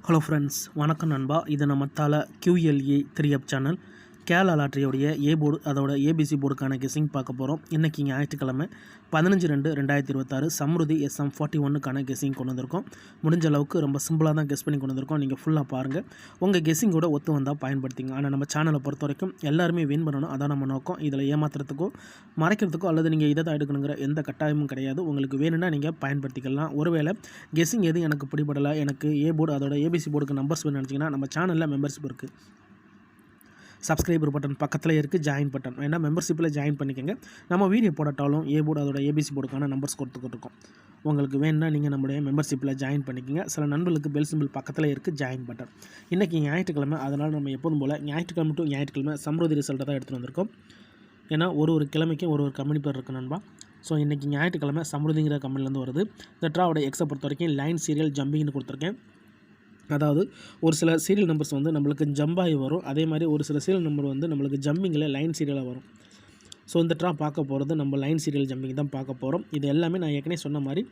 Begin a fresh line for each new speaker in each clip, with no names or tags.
Hello friends, வணக்கம் நண்பா. இது நம்ம தலை QLE 3 சேனல். கேரளா லாட்டரியோடைய ஏ போர்டு, அதோட ஏபிசி போர்டுக்கான கெஸிங் பார்க்க போகிறோம். இன்றைக்கி ஞாயிற்றுக்கிழமை 15/2/2026 சம்ருதி SM41க்கான கெஸிங் கொண்டு வந்திருக்கோம். முடிஞ்ச அளவுக்கு ரொம்ப சிம்பிளாக தான் கெஸ் பண்ணி கொண்டு வந்திருக்கோம். நீங்கள் ஃபுல்லாக பாருங்கள். உங்கள் கெஸிங்கோட ஒத்து வந்தால் பயன்படுத்திங்க. ஆனால் நம்ம சேனலை பொறுத்த வரைக்கும் எல்லாருமே வின் பண்ணணும், அதான் நம்ம நோக்கம். இதில் ஏமாத்துறதுக்கோ மறைக்கிறதுக்கோ அல்லது நீங்கள் இதை தான் எடுக்கணுங்கிற எந்த கட்டாயமும் கிடையாது. உங்களுக்கு வேணும்னா நீங்கள் பயன்படுத்திக்கலாம். ஒருவேளை கெஸிங் எது எனக்கு பிடிபடலை, எனக்கு ஏ போர்டு அதோட ஏபிசி போர்டுக்கு நம்பர்ஸ் வேணும்னு நினச்சிங்கன்னா நம்ம சேனலில் மெம்பர்ஷிப் இருக்குது. சப்ஸ்கிரைபர் பட்டன் பக்கத்தில் இருக்குது, ஜாயின் பட்டன் வேணா மெம்பர்ஷிப்பில் ஜாயின் பண்ணிக்கோங்க. நம்ம வீடியோ போடட்டாலும் ஏ போர்டு அதோட ஏபிசி போர்டுக்கான நம்பர்ஸ் கொடுத்துக்கிட்டு இருக்கோம். உங்களுக்கு வேணுன்னா நீங்கள் நம்முடைய மெம்பர்ஷிப்பில் ஜாயின் பண்ணிக்கோங்க. சில நண்பர்களுக்கு பெல் சிம்பிள் பக்கத்தில் இருக்குது, ஜாயின் பட்டன். இன்றைக்கி ஞாயிற்றுக்கிழமை, அதனால் நம்ம எப்போதும் போல் ஞாயிற்றுக்கிழமை டு ஞாயிற்றுக்கிழமை சம்ருதி ரிசல்ட்டை தான் எடுத்துகிட்டு வந்திருக்கோம். ஏன்னா ஒரு கிழமைக்கும் ஒரு கம்பெனி பேர் இருக்குது நண்பா. ஸோ இன்றைக்கி ஞாயிற்றுக்கிழமை சம்ருதிங்கிற கம்பெனிலேருந்து வருது. இந்த ட்ராவோட எக்ஸை பொறுத்த வரைக்கும் லைன் சீரியல் ஜம்பிங்னு கொடுத்துருக்கேன். அதாவது ஒரு சில சீரியல் நம்பர்ஸ் வந்து நம்மளுக்கு ஜம்பாகி வரும், அதே மாதிரி ஒரு சில சீரியல் நம்பர் வந்து நம்மளுக்கு ஜம்பிங்கில் லைன் சீரியலாக வரும். ஸோ இந்த ட்ரா பார்க்க போகிறது நம்ம லைன் சீரியல் ஜம்பிங் தான் பார்க்க போகிறோம். இது எல்லாமே நான் ஏற்கனவே சொன்ன மாதிரி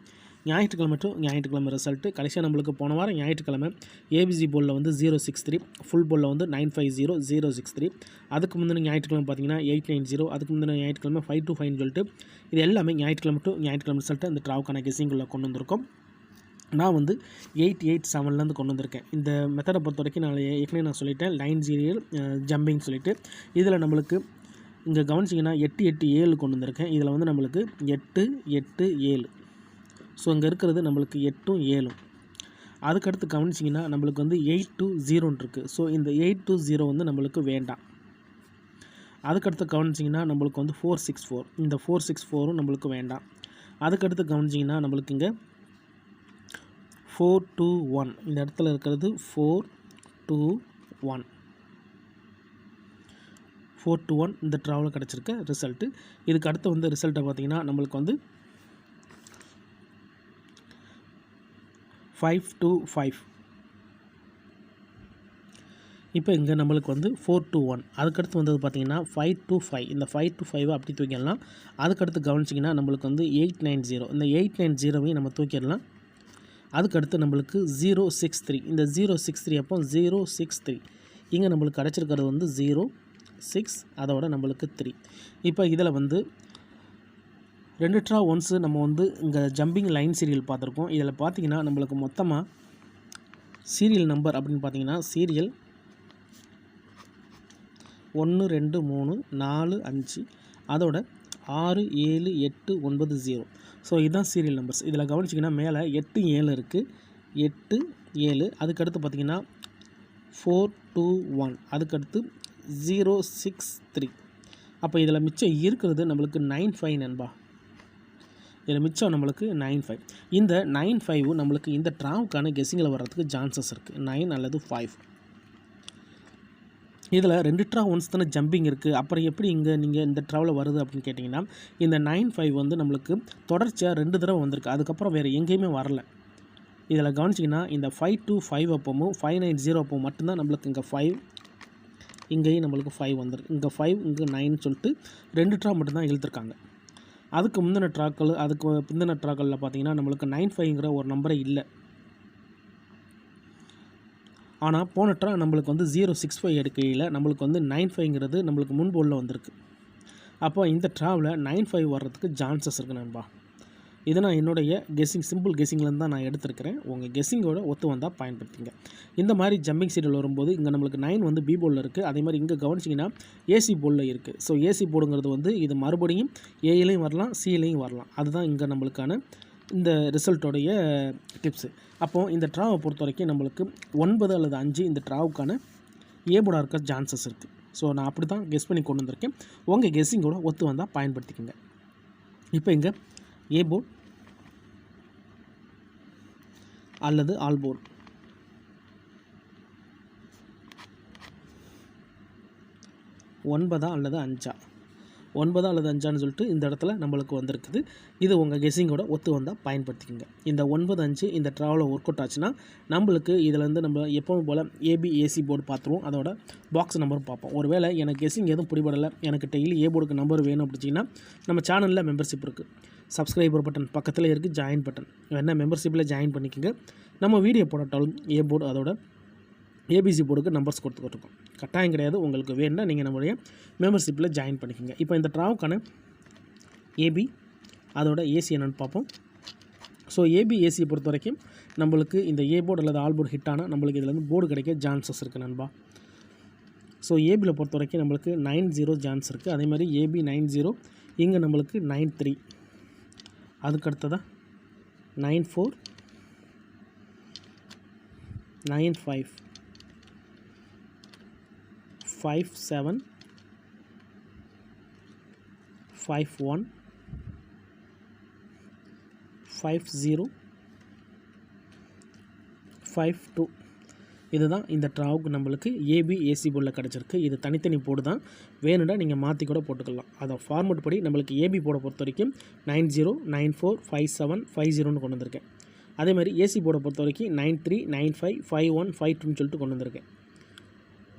ஞாயிற்றுக்கிழமை டு ஞாயிற்றுக்கிழமை ரிசல்ட்டு. கடைசியாக நம்மளுக்கு போன வாரம் ஞாயிற்றுக்கிழமை ஏபிசி போர்டில் வந்து 063, ஃபுல் போர்டில் வந்து 950063. அதுக்கு முந்தின ஞாயிற்றுக்கிழமை பார்த்தீங்கன்னா 890, அதுக்கு முந்தின ஞாயிற்றுக்கிழமை 525 சொல்லிட்டு இது எல்லாமே ஞாயிற்றுக்கிழமை டு ஞாயிற்றுக்கிழமை ரிசல்ட்டு அந்த ட்ராவுக்கான கெஸிங்குள்ளே கொண்டு வந்திருக்கோம். நான் வந்து 887லேருந்து கொண்டு வந்திருக்கேன். இந்த மெத்தடை பொறுத்த வரைக்கும் ஏற்கனவே நான் சொல்லிட்டேன், லைன் சீரியல் ஜம்பிங் சொல்லிவிட்டு. இதில் நம்மளுக்கு இங்கே கவனிச்சிங்கன்னா 887 கொண்டு வந்திருக்கேன். இதில் வந்து நம்மளுக்கு 887. ஸோ இங்கே இருக்கிறது நம்மளுக்கு 8ம் 7ம். அதுக்கடுத்து கவனிச்சிங்கன்னா நம்மளுக்கு வந்து 820 இருக்குது. ஸோ இந்த 820 வந்து நம்மளுக்கு வேண்டாம். அதுக்கடுத்து கவனிச்சிங்கன்னா நம்மளுக்கு வந்து 464, இந்த 464ம் நம்மளுக்கு வேண்டாம். அதுக்கடுத்து கவனிச்சிங்கன்னா நம்மளுக்கு இங்கே 421, இந்த இடத்துல இருக்கிறது 421 இந்த ட்ராவலில் கிடச்சிருக்க ரிசல்ட்டு. இதுக்கு அடுத்து வந்து ரிசல்ட்டை பார்த்திங்கன்னா நம்மளுக்கு வந்து 525. இப்போ இங்கே நம்மளுக்கு வந்து 421. அதுக்கடுத்து வந்தது பார்த்திங்கன்னா 525. இந்த 525 அப்படி தூக்கிடலாம். அதுக்கடுத்து கவனிச்சிங்கன்னா நம்மளுக்கு வந்து 890, இந்த 890வையும் நம்ம தூக்கிடலாம். அதுக்கடுத்து நம்மளுக்கு 063, இந்த 063 அப்போ 063 இங்கே நம்மளுக்கு கிடச்சிருக்கிறது வந்து 06, அதோட நம்மளுக்கு 3. இப்போ இதில் வந்து 2 ட்ரா ஒன்ஸு நம்ம வந்து இங்கே ஜம்பிங் லைன் சீரியல் பார்த்துருக்கோம். இதில் பார்த்திங்கன்னா நம்மளுக்கு மொத்தமாக சீரியல் நம்பர் அப்படின்னு பார்த்திங்கன்னா சீரியல் 1 2 3 4 5, அதோட 6 7 8 9 0. ஸோ இதுதான் சீரியல் நம்பர்ஸ். இதில் கவனிச்சிங்கன்னா மேலே 8 7 இருக்குது, 8 7. அதுக்கடுத்து பார்த்திங்கன்னா 421, அதுக்கடுத்து 063. அப்போ இதில் மிச்சம் இருக்கிறது நம்மளுக்கு 95 நண்பா. இதில் மிச்சம் நம்மளுக்கு 95. இந்த 95 நம்மளுக்கு இந்த ட்ராவுக்கான கெஸிங்கில் வர்றதுக்கு சான்சஸ் இருக்குது, 9 அல்லது 5. இதில் 2 ட்ரா ஒன்ஸ் தானே ஜம்பிங் இருக்குது, அப்புறம் எப்படி இங்கே நீங்கள் இந்த ட்ராவில் வருது அப்படின்னு கேட்டிங்கன்னா இந்த 95 வந்து நம்மளுக்கு தொடர்ச்சியாக 2 தடவை வந்திருக்கு. அதுக்கப்புறம் வேறு எங்கேயுமே வரல. இதில் கவனிச்சிங்கன்னா இந்த 525 அப்பவும் 590 அப்போ மட்டும்தான் நம்மளுக்கு இங்கே 5, இங்கேயும் நம்மளுக்கு 5 வந்துருக்கு. இங்கே 5, இங்கே 9 சொல்லிட்டு 2 ட்ரா மட்டும்தான் இழுத்துருக்காங்க. அதுக்கு முந்தின ட்ராக்கள், அதுக்கு பிந்தின ட்ராக்களில் பார்த்தீங்கன்னா நம்மளுக்கு 95ங்கிற ஒரு நம்பரே இல்லை. ஆனால் போன ட்ரா நம்மளுக்கு வந்து 065 எடுக்கையில் நம்மளுக்கு வந்து 95ங்கிறது நம்மளுக்கு முன்போலில் வந்திருக்கு. அப்போ இந்த ட்ராவில் 95 வர்றதுக்கு சான்சஸ் இருக்குது நண்பா. இதை நான் என்னுடைய கெஸிங், சிம்பிள் கெஸிங்லேருந்து தான் நான் எடுத்துருக்கிறேன். உங்கள் கெஸிங்கோட ஒத்து வந்தால் பயன்படுத்திங்க. இந்த மாதிரி ஜம்பிங் சீரியல் வரும்போது இங்கே நம்மளுக்கு 9 வந்து பி போர்டில் இருக்குது, அதே மாதிரி இங்கே கவனிச்சிங்கன்னா ஏசி போர்டில் இருக்குது. ஸோ ஏசி போர்டுங்கிறது வந்து இது மறுபடியும் ஏலையும் வரலாம், சிலையும் வரலாம். அதுதான் இங்கே நம்மளுக்கான இந்த ரிசல்ட்டோடைய டிப்ஸு. அப்போது இந்த ட்ராவை பொறுத்த வரைக்கும் நம்மளுக்கு 9 அல்லது 5 இந்த ட்ராவுக்கான ஏ போர்டாக இருக்க சான்சஸ் இருக்குது. ஸோ நான் அப்படி தான் கெஸ் பண்ணி கொண்டு வந்திருக்கேன். உங்கள் கெஸ்ஸிங்கோட ஒத்து வந்தால் பயன்படுத்திக்கோங்க. இப்போ இங்கே ஏ போர்டு அல்லது ஆல் போர்டு, 9 அல்லது 5, 9 அல்லது 5ன்னு சொல்லிட்டு இந்த இடத்துல நம்மளுக்கு வந்திருக்குது. இது உங்கள் கெஸிங்கோட ஒத்து வந்தால் பயன்படுத்திக்கோங்க. இந்த 9 5 இந்த ட்ராவில் ஒர்க் அவுட் ஆச்சுன்னா நம்மளுக்கு இதிலேருந்து நம்ம எப்பவும் போல் ஏசி போர்டு பார்த்துருவோம், அதோட பாக்ஸ் நம்பரும் பார்ப்போம். ஒருவேளை எனக்கு கெஸிங் எதுவும் பிடிபடலை, எனக்கு டெய்லி ஏ போர்டுக்கு நம்பர் வேணும் அப்படிச்சிங்கன்னா நம்ம சேனலில் மெம்பர்ஷிப் இருக்குது. சப்ஸ்கிரைபர் பட்டன் பக்கத்தில் இருக்குது ஜாயின் பட்டன் வேணால் மெம்பர்ஷிப்பில் ஜாயின் பண்ணிக்கோங்க. நம்ம வீடியோ போட்டாலும் ஏ போர்டு அதோட ஏபிசி போர்டுக்கு நம்பர்ஸ் கொடுத்துக்கிட்டுருக்கோம். கட்டாயம் கிடையாது, உங்களுக்கு வேணுன்னா நீங்கள் நம்மளுடைய மெம்பர்ஷிப்பில் ஜாயின் பண்ணிக்கோங்க. இப்போ இந்த ட்ராவுக்கான ஏபி அதோட ஏசி என்னென்னு பார்ப்போம். ஸோ ஏபி ஏசியை பொறுத்த வரைக்கும் நம்மளுக்கு இந்த ஏ போர்டு அல்லது ஆல் போர்டு ஹிட் ஆனால் நம்மளுக்கு இதில் போர்டு கிடைக்க சான்சஸ் இருக்குது நண்பா. ஸோ ஏபியில் பொறுத்த வரைக்கும் நம்மளுக்கு 9-0 சான்ஸ் இருக்குது. அதே மாதிரி ஏபி 9-0, இங்கே நம்மளுக்கு 9-3, அதுக்கடுத்ததாக 9-4, 9-5, 5-7, 5-1, 5-0, 5-2. இதுதான் இந்த ட்ராவுக்கு நம்மளுக்கு ஏபி ஏசி போர்டில் கிடச்சிருக்கு. இது தனித்தனி போர்டு தான், வேணும்னா நீங்கள் மாற்றி கூட போட்டுக்கலாம். அதை ஃபார்மெட் படி நம்மளுக்கு ஏபி போர்டை பொறுத்த வரைக்கும் 90, 94, 57, 50ன்னு கொண்டு வந்திருக்கேன். அதே மாதிரி ஏசி போர்டை பொறுத்த வரைக்கும் 93, 95, 51, 52ன்னு சொல்லிட்டு கொண்டு வந்திருக்கேன்.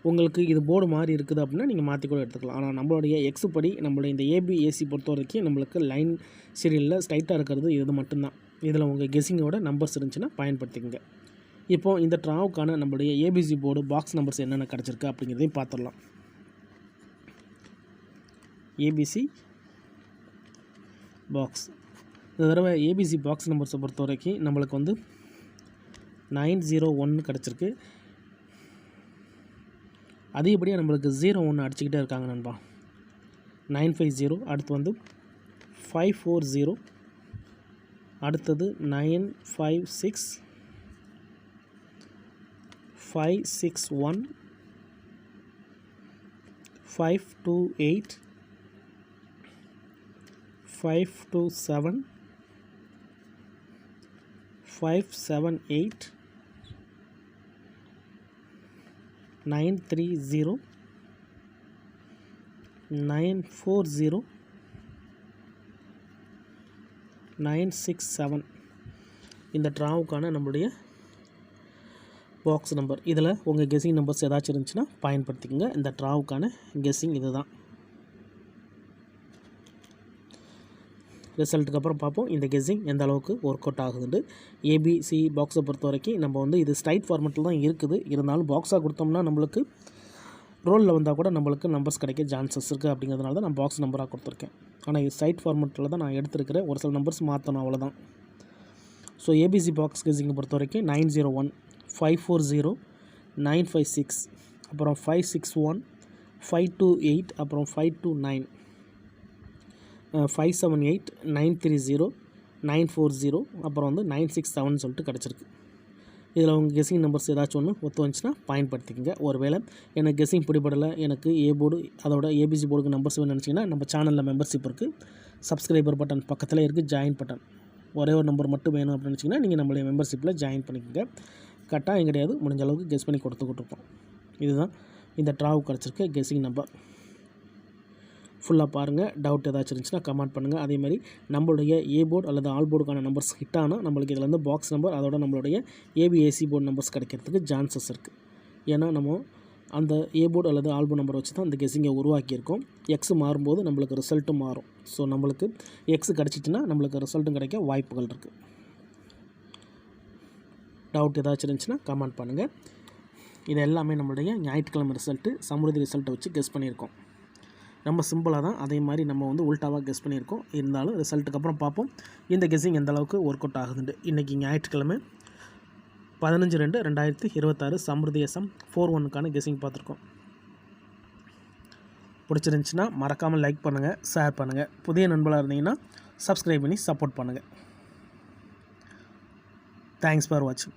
உங்களுக்கு இது போர்டு மாதிரி இருக்குது அப்படின்னா நீங்கள் மாற்றி கூட எடுத்துக்கலாம். ஆனால் நம்மளுடைய எக்ஸு படி நம்மளுடைய இந்த ஏபி ஏசி பொறுத்த வரைக்கும் நம்மளுக்கு லைன் சீரியலில் ஸ்ட்ரைட்டாக இருக்கிறது இது மட்டும்தான். இதில் உங்கள் கெஸ்ஸிங்கோட நம்பர்ஸ் இருந்துச்சுன்னா பயன்படுத்திக்கங்க. இப்போது இந்த ட்ராவுக்கான நம்மளுடைய ஏபிசி போர்டு பாக்ஸ் நம்பர்ஸ் என்னென்ன கிடச்சிருக்கு அப்படிங்கிறதையும் பார்த்துடலாம். ஏபிசி பாக்ஸ் இந்த தடவை ஏபிசி பாக்ஸ் நம்பர்ஸை பொறுத்த வரைக்கும் நம்மளுக்கு 901 கிடச்சிருக்கு. அதிகப்படியாக நம்மளுக்கு 01 அடிச்சுக்கிட்டே இருக்காங்க நண்பா. 950, அடுத்து 540, அடுத்தது 956, 561, 528, 527, 578, 930, 940, 967. இந்த ட்ராவுக்கான நம்மளுடைய பாக்ஸ் நம்பர். இதில் உங்கள் கெஸ்ஸிங் நம்பர்ஸ் ஏதாச்சும் இருந்துச்சுன்னா பயன்படுத்திக்கோங்க. இந்த ட்ராவுக்கான கெஸ்ஸிங் இது தான். ரிசல்ட்டுக்கு அப்புறம் பார்ப்போம் இந்த கெஸ்ஸிங் எந்த அளவுக்கு ஒர்க் அவுட் ஆகுதுண்டு. ஏபிசி பாக்ஸை பொறுத்த வரைக்கும் நம்ம இது ஸ்ட்ரைட் ஃபார்மெட்டில் தான் இருக்குது. இருந்தாலும் பாக்ஸாக கொடுத்தோம்னா நம்மளுக்கு ரோலில் வந்தால் கூட நம்மளுக்கு நம்பர்ஸ் கிடைக்க சான்சஸ் இருக்குது. அப்படிங்கிறதுனால தான் நான் பாக்ஸ் நம்பராக கொடுத்துருக்கேன். ஆனால் இது ஸ்ட்ரைட் ஃபார்மெட்டில் தான் நான் எடுத்துருக்கிறேன். ஒரு சில நம்பர்ஸ் மாற்றணும், அவ்வளோதான். ஸோ ஏபிசி பாக்ஸ் கெஸ்ஸிங்கை பொறுத்த வரைக்கும் 901, 540, 956, அப்புறம் 561, 528, அப்புறம் 529, 578, 930, 940, அப்புறம் 967 சொல்லிட்டு கிடச்சிருக்கு. இதில் உங்கள் கெஸ்ஸிங் நம்பர்ஸ் ஏதாச்சும் ஒன்று ஒத்து வந்துச்சுன்னா பயன்படுத்திக்கங்க. ஒருவேளை எனக்கு கெஸ்ஸிங் பிடிபடலை, எனக்கு ஏ போர்டு அதோட ஏபிசி போர்டுக்கு நம்பர்ஸ் வேணும்னு நினச்சிங்கன்னா நம்ம சேனலில் மெம்பர்ஷிப் இருக்குது. சப்ஸ்கிரைபர் பட்டன் பக்கத்தில் இருக்குது ஜாயின் பட்டன். ஒரே ஒரு நம்பர் மட்டும் வேணும் அப்படின்னு நினச்சிங்கன்னா நீங்கள் நம்மளுடைய மெம்பர்ஷிப்பில் ஜாயின் பண்ணிக்கோங்க. கட்டாயம் கிடையாது, முடிஞ்ச அளவுக்கு கெஸ் பண்ணி கொடுத்துக்கிட்டுருக்கோம். இதுதான் இந்த ட்ராவுக்கு கிடச்சிருக்க கெஸ்ஸிங் நம்பர். ஃபுல்லாக பாருங்கள். டவுட் ஏதாச்சும் இருந்துச்சுன்னா கமெண்ட் பண்ணுங்கள். அதேமாதிரி நம்மளுடைய ஏ போர்டு அல்லது ஆல் போர்டுக்கான நம்பர்ஸ் ஹிட் ஆனால் நம்மளுக்கு இதில் பாக்ஸ் நம்பர் அதோட நம்மளுடைய ஏபிஏசி போர்டு நம்பர்ஸ் கிடைக்கிறதுக்கு சான்சஸ் இருக்குது. ஏன்னா நம்ம அந்த ஏ போர்டு அல்லது ஆல் போர்டு நம்பர் வச்சு தான் அந்த கெஸ்ஸிங்கை உருவாக்கியிருக்கோம். எக்ஸ் மாறும்போது நம்மளுக்கு ரிசல்ட்டும் மாறும். ஸோ நம்மளுக்கு எக்ஸ் கிடச்சிச்சின்னா நம்மளுக்கு ரிசல்ட்டும் கிடைக்க வாய்ப்புகள் இருக்குது. டவுட் ஏதாச்சும் இருந்துச்சுன்னா கமெண்ட் பண்ணுங்கள். இது எல்லாமே நம்மளுடைய ஞாயிற்றுக்கிழமை ரிசல்ட்டு சமுருதி ரிசல்ட்டை வச்சு கெஸ் பண்ணியிருக்கோம். ரொம்ப சிம்பிளாக தான், அதே மாதிரி நம்ம உல்ட்டாவாக கெஸ் பண்ணியிருக்கோம். இருந்தாலும் ரிசல்ட்டுக்கு அப்புறம் பார்ப்போம் இந்த கெஸ்ஸிங் எந்த அளவுக்கு ஒர்க் அவுட் ஆகுதுண்டு. இன்றைக்கி ஞாயிற்றுக்கிழமை 15/2/2026 சமுருதி SM 41க்கான கெஸ்ஸிங் பார்த்துருக்கோம். பிடிச்சிருந்துச்சின்னா மறக்காமல் லைக் பண்ணுங்கள், ஷேர் பண்ணுங்கள். புதிய நண்பர்களாக இருந்தீங்கன்னா சப்ஸ்கிரைப் பண்ணி சப்போர்ட் பண்ணுங்கள். தேங்க்ஸ் ஃபார் வாட்சிங்.